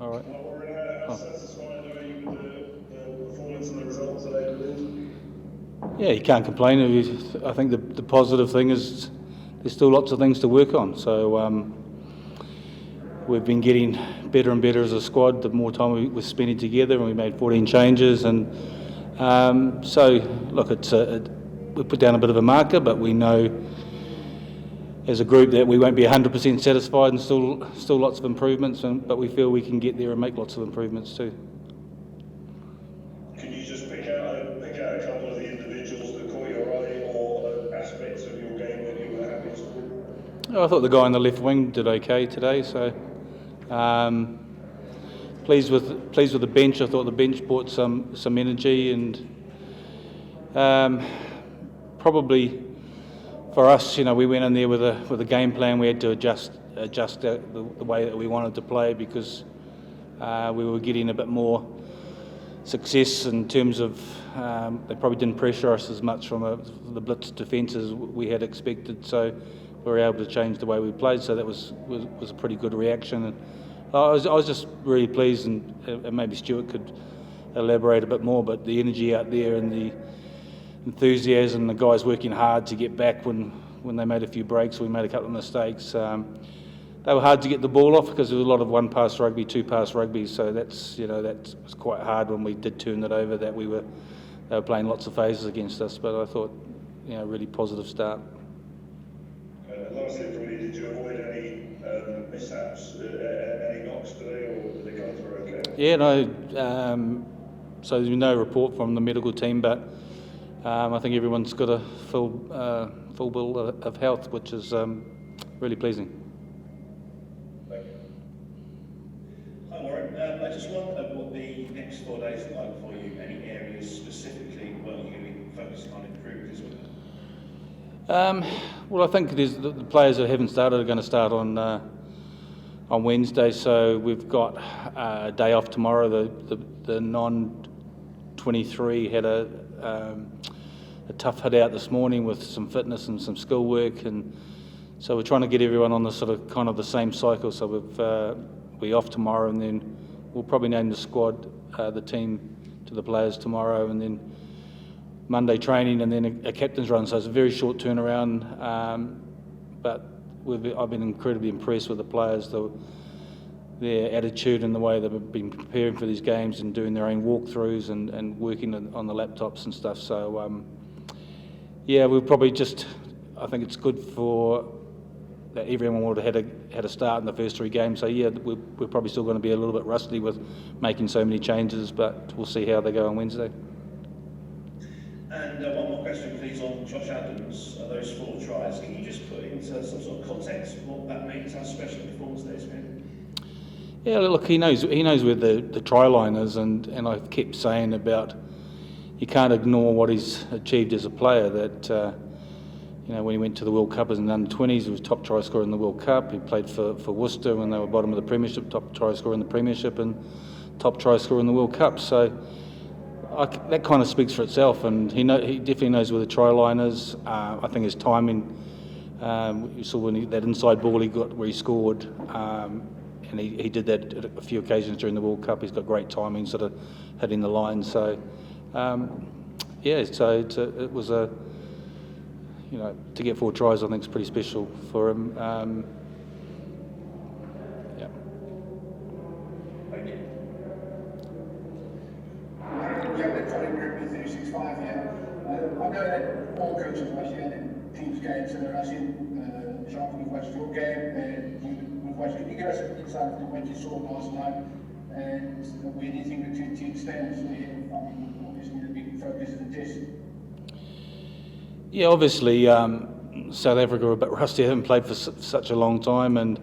All right. How satisfied are you with the performance and the results today? Yeah, you can't complain. I think the positive thing is there's still lots of things to work on. So we've been getting better and better as a squad the more time we're spending together, and we made 14 changes. And so, look, we put down a bit of a marker, but we know as a group that we won't be 100% satisfied, and still lots of improvements. But we feel we can get there and make lots of improvements too. Can you just pick out a couple of the individuals that caught your eye or aspects of your game that you were happiest with? I thought the guy on the left wing did okay today. So pleased with the bench. I thought the bench brought some energy, and probably for us, we went in there with a game plan. We had to adjust the way that we wanted to play because we were getting a bit more success in terms of they probably didn't pressure us as much from the blitz defence as we had expected. So we were able to change the way we played. So that was a pretty good reaction. And I was just really pleased, and maybe Stuart could elaborate a bit more. But the energy out there and the enthusiasm, the guys working hard to get back when they made a few breaks, we made a couple of mistakes. They were hard to get the ball off because there was a lot of one-pass rugby, two-pass rugby. So that was quite hard when we did turn it over. They were playing lots of phases against us. But I thought, really positive start. Lastly, for you, did you avoid any mishaps, any knocks today, or did they come through okay? Yeah, no. So there's no report from the medical team, but I think everyone's got a full bill of health, which is really pleasing. Thank you. Hi Warren, I just wondered what the next 4 days are like for you. Any areas specifically where you're going to be focusing on improving this week? Well, I think the players that haven't started are going to start on Wednesday. So we've got a day off tomorrow. The non-23 had a tough hit out this morning with some fitness and some skill work, and so we're trying to get everyone on the sort of kind of the same cycle. So we're off tomorrow, and then we'll probably name the squad, the team to the players tomorrow, and then Monday training, and then a captain's run. So it's a very short turnaround, but I've been incredibly impressed with the players, their attitude and the way they've been preparing for these games and doing their own walkthroughs and working on the laptops and stuff. So we'll probably I think it's good for that everyone would have had a start in the first 3 games. So we're probably still going to be a little bit rusty with making so many changes, but we'll see how they go on Wednesday. And one more question, please, on Josh Adams. Those 4 tries, can you just put into some sort of context what that means, how special a performance that has been? Yeah, look, he knows where the try line is, and I kept saying about you can't ignore what he's achieved as a player. That when he went to the World Cup as an under-20s, he was top try scorer in the World Cup. He played for Worcester when they were bottom of the Premiership, top try scorer in the Premiership, and top try scorer in the World Cup. So that kind of speaks for itself, and he definitely knows where the try line is. I think his timing, you saw when that inside ball he got where he scored, and he did that at a few occasions during the World Cup. He's got great timing, sort of hitting the line. So it was to get 4 tries, I think is pretty special for him. Gatland Group 365 here. I know that all coaches are actually in teams games, so they're actually sharp with watched your game, and you've watched. Can you give us an insight into what you saw last night, and where do you think the 2 teams stand? So obviously the big focus is the test. Yeah, obviously South Africa are a bit rusty. They haven't played for such a long time, and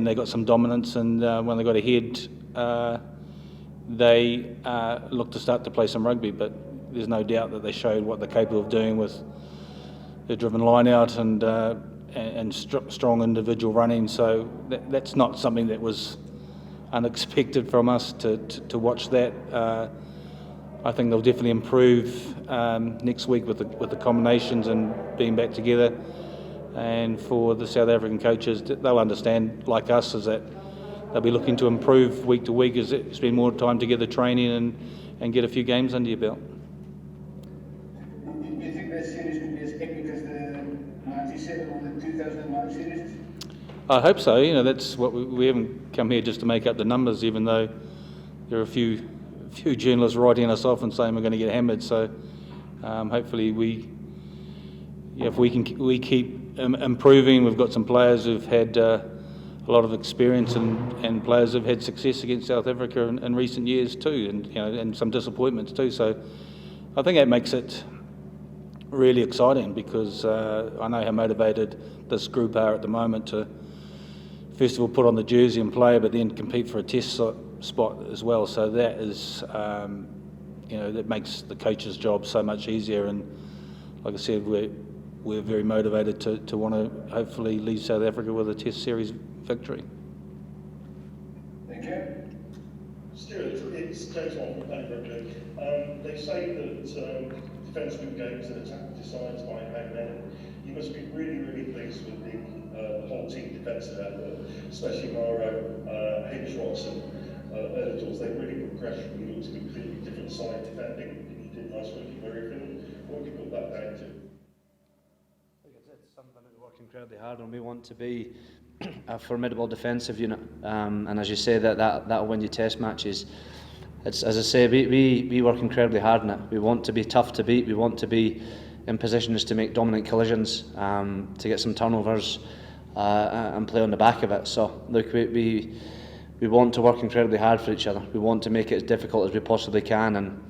they got some dominance. And when they got ahead, they looked to start to play some rugby. But there's no doubt that they showed what they're capable of doing with their driven line out and strong individual running. So that's not something that was unexpected from us to watch that. I think they'll definitely improve next week with the combinations and being back together. And for the South African coaches, they'll understand, like us, is that they'll be looking to improve week to week as they spend more time together training and get a few games under your belt. Do you think this series could be as epic as the 97 or the 2009 series? I hope so. You know, that's what we haven't come here just to make up the numbers, even though there are a few journalists writing us off and saying we're going to get hammered. So hopefully if we keep improving. We've got some players who've had a lot of experience and players who've had success against South Africa in recent years too, and some disappointments too. So I think that makes it really exciting, because I know how motivated this group are at the moment to first of all put on the jersey and play, but then compete for a test spot as well. So that is, that makes the coach's job so much easier. And like I said, we're very motivated to want to hopefully leave South Africa with a test series victory. Thank you. Stuart, it's James Wong from Pembroke. They say that defence win games and attack decides by how many. You must be really, really pleased with the whole team defensive effort, especially Maro, Hamish Watson, early doors. They really progressed from you to a completely different side defending. You did nice work in American. What would you put that down to? It's something that we're working incredibly hard on. We want to be a formidable defensive unit, and as you say, that'll win you test matches. It's, as I say, we work incredibly hard on it. We want to be tough to beat. We want to be in positions to make dominant collisions, to get some turnovers, and play on the back of it. So look, we want to work incredibly hard for each other. We want to make it as difficult as we possibly can, and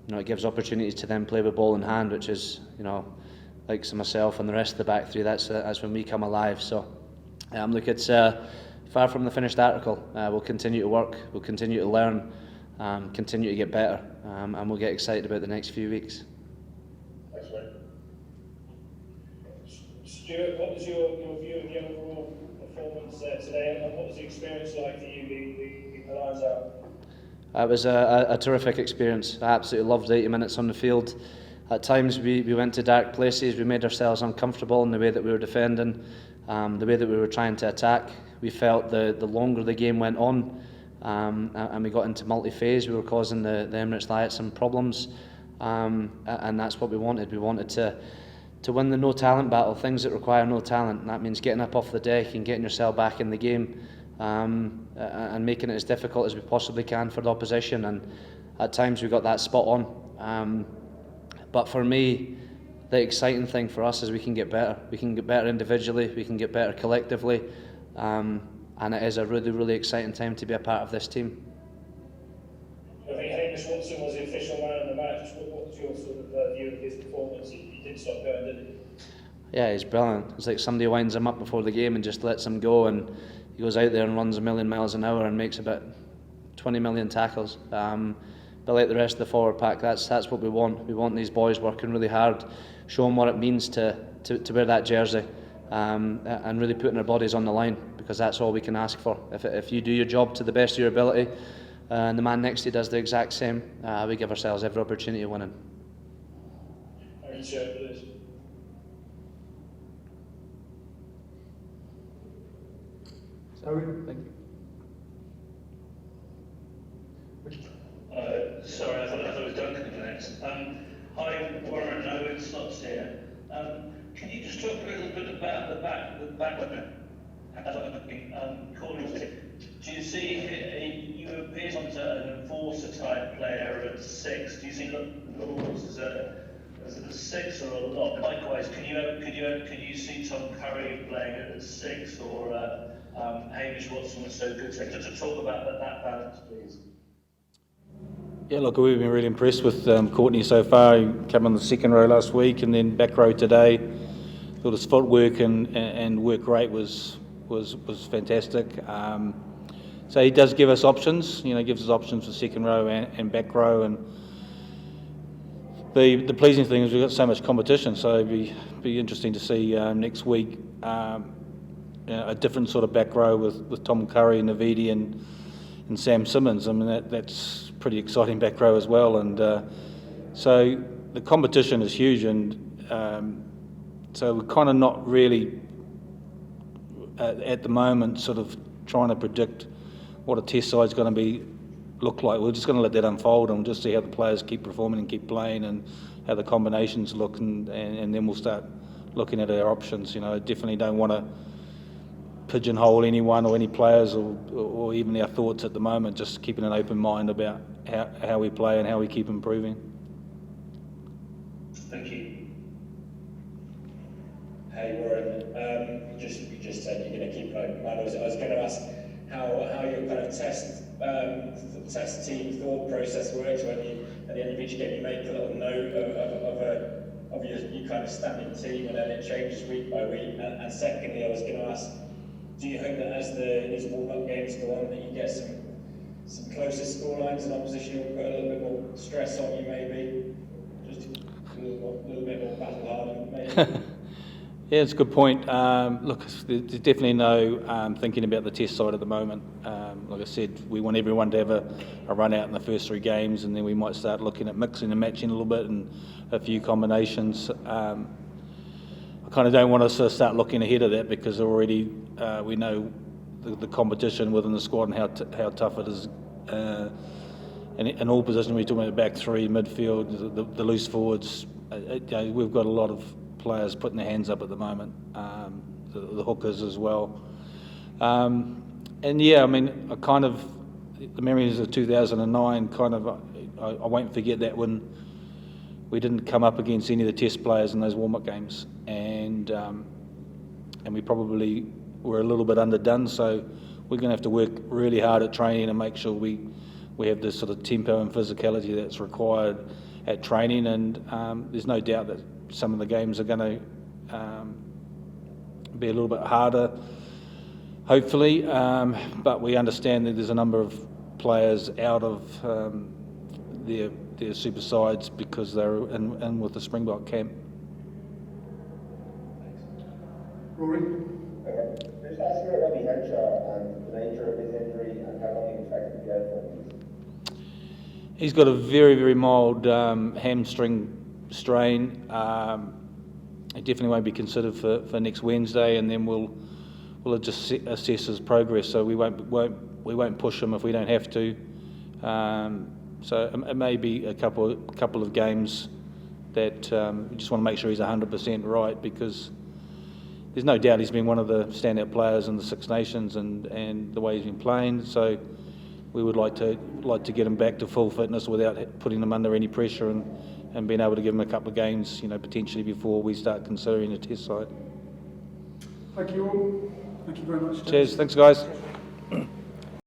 it gives opportunities to then play with ball in hand, which is, like myself and the rest of the back three. That's when we come alive. So look, it's far from the finished article. We'll continue to work. We'll continue to learn. Continue to get better, and we'll get excited about the next few weeks. Thanks, mate. Stuart, what was your view of the overall performance today, and what was the experience like for you being the Lions out? It was a terrific experience. I absolutely loved 80 minutes on the field. At times we went to dark places. We made ourselves uncomfortable in the way that we were defending, the way that we were trying to attack. We felt the longer the game went on, and we got into multi-phase, we were causing the Emirates Lions some problems, and that's what we wanted. We wanted to win the no talent battle, things that require no talent. And that means getting up off the deck and getting yourself back in the game, and making it as difficult as we possibly can for the opposition. And at times we got that spot on, but for me, the exciting thing for us is we can get better. We can get better individually, we can get better collectively, and it is a really, really exciting time to be a part of this team. I think Hamish Watson was the official man of the match. What was your sort of view of his performance? He did stop going, didn't he? Yeah, he's brilliant. It's like somebody winds him up before the game and just lets him go, and he goes out there and runs a million miles an hour and makes about 20 million tackles. But like the rest of the forward pack, that's what we want. We want these boys working really hard, showing what it means to wear that jersey, and really putting their bodies on the line, because that's all we can ask for. If you do your job to the best of your ability, and the man next to you does the exact same, we give ourselves every opportunity of winning. Thank you, Stuart, for this. Thank you. Sorry, I thought it was Duncan next. Hi, Warren, Owen Slots here. Can you just talk a little bit about the back corners? Do you see you appear as an enforcer type player at 6? Do you see Lords as a 6 or a lot? Likewise, can you see Tom Curry playing at 6, or Hamish Watson was so good? So to talk about that balance, please. Yeah, look, we've been really impressed with Courtney so far. He came on the second row last week and then back row today. Thought his footwork and work rate was fantastic. So he does give us options. Gives us options for second row and back row. And the pleasing thing is we've got so much competition. So it'd be interesting to see next week a different sort of back row with Tom Curry, Navidi, and Sam Simmons. I mean, that's pretty exciting back row as well. And so the competition is huge, and so we're kind of not really at the moment sort of trying to predict what a test side's going to look like. We're just going to let that unfold and just see how the players keep performing and keep playing and how the combinations look, and then we'll start looking at our options. Definitely don't want to pigeonhole anyone or any players or even our thoughts at the moment, just keeping an open mind about how we play and how we keep improving. Thank you. Hey Warren, you just said you're going to keep an open mind. I was going to ask how your kind of test team thought process works when you, at the end of each game, you make a little note of your kind of standing team, and then it changes week by week. And secondly, I was going to ask, do you hope that as these warm-up games go on, that you get some closer scorelines and opposition will put a little bit more stress on you, maybe? Just a little bit more battle hardened, maybe? Yeah, it's a good point. Look, there's definitely no thinking about the test side at the moment. Like I said, we want everyone to have a run out in the first 3 games, and then we might start looking at mixing and matching a little bit and a few combinations. I kind of don't want to sort of start looking ahead of that, because already we know the competition within the squad and how tough it is. In all positions, we're talking about back 3, midfield, the loose forwards. We've got a lot of players putting their hands up at the moment, the hookers as well. And yeah, I mean, the memories of 2009, I won't forget that when we didn't come up against any of the test players in those warm-up games, and we probably were a little bit underdone, so we're going to have to work really hard at training and make sure we have this sort of tempo and physicality that's required at training, and there's no doubt that some of the games are going to be a little bit harder, hopefully, but we understand that there's a number of players out of their super sides because they're in with the Springbok camp. Rory? Just asking about Robbie Henshaw and the nature of his injury and how long you expect him to be out for. He's got a very, very mild hamstring strain. It definitely won't be considered for next Wednesday, and then we'll just assess his progress. So we won't push him if we don't have to. So it may be a couple of games that we just want to make sure he's 100% right, because there's no doubt he's been one of the standout players in the Six Nations and the way he's been playing. So we would like to get him back to full fitness without putting him under any pressure, and being able to give him a couple of games, potentially before we start considering a test side. Thank you all. Thank you very much. Cheers. Thanks, guys.